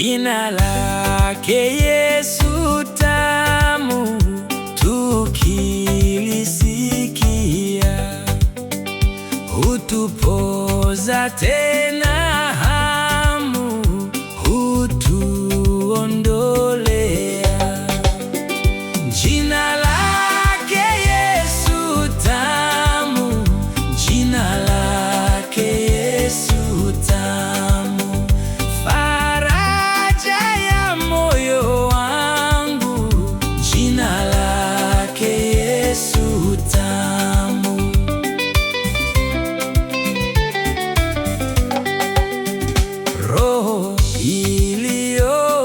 Jina lake Yesu tamu, tukilisikia hutupoza tena hamu, hutuondolea. Jina lake Yesu tamu, jina lake Yesu tamu, faraja ya moyo wangu. Jina lake Yesu tamu. Roho iliyoumia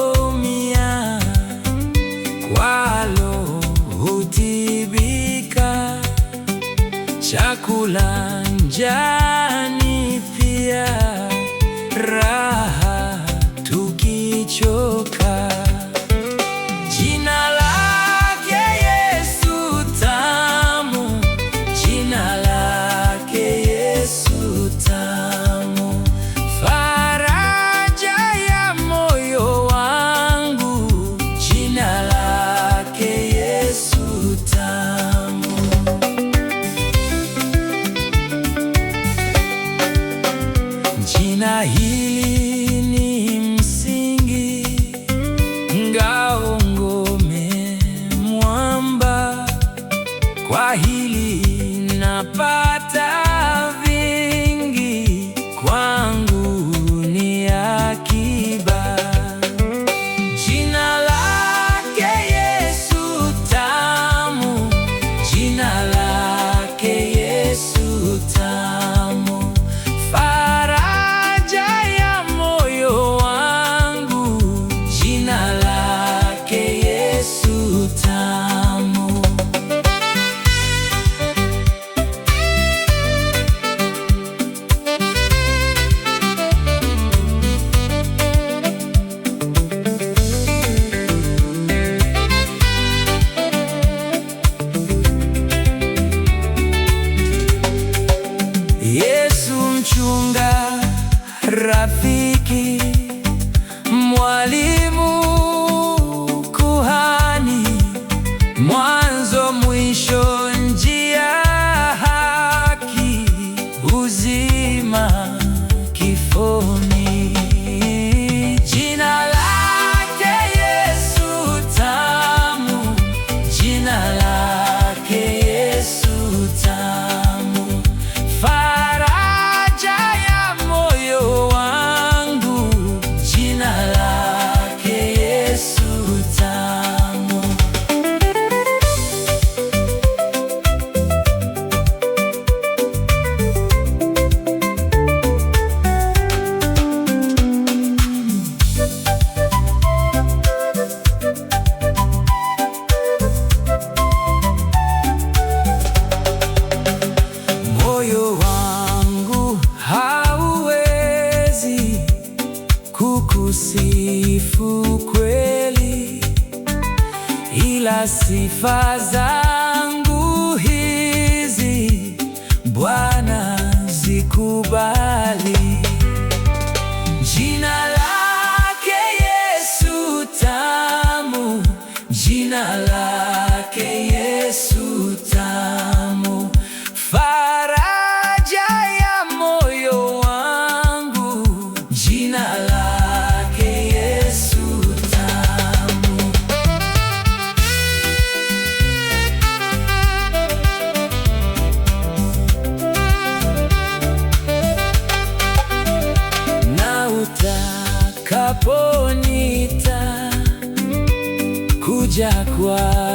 kwalo hutibika, chakula njani pia, raha tukichoka. Jina lake Yesu tamu, jina lake Yesu tamu, faraja ya moyo wangu. Jina lake Yesu tamu. Jina hili ni msingi, ngao, ngome, mwamba. Kwa hili napata vingi, kwangu ni akiba. Jina lake Yesu tamu, jina lake Yesu tamu, faraja ya moyo wangu. Jina lake Yesu tamu. Yesu mchunga, rafiki, mwalimu, kuhani, mwanzo mwisho, njia, haki, uzima, kifoni. Jina lake Yesu tamu, jina lake Yesu tamu, faraja ya moyo wangu. Jina lake Yesu tamu. Moyo wangu hauwezi kukusifu kweli, ila sifa zangu hizi Bwana zikubali. Jina lake Yesu tamu, jina lake Yesu tamu, faraja ya moyo wangu. Jina lake Yesu tamu. Na utakaponita kuja kwa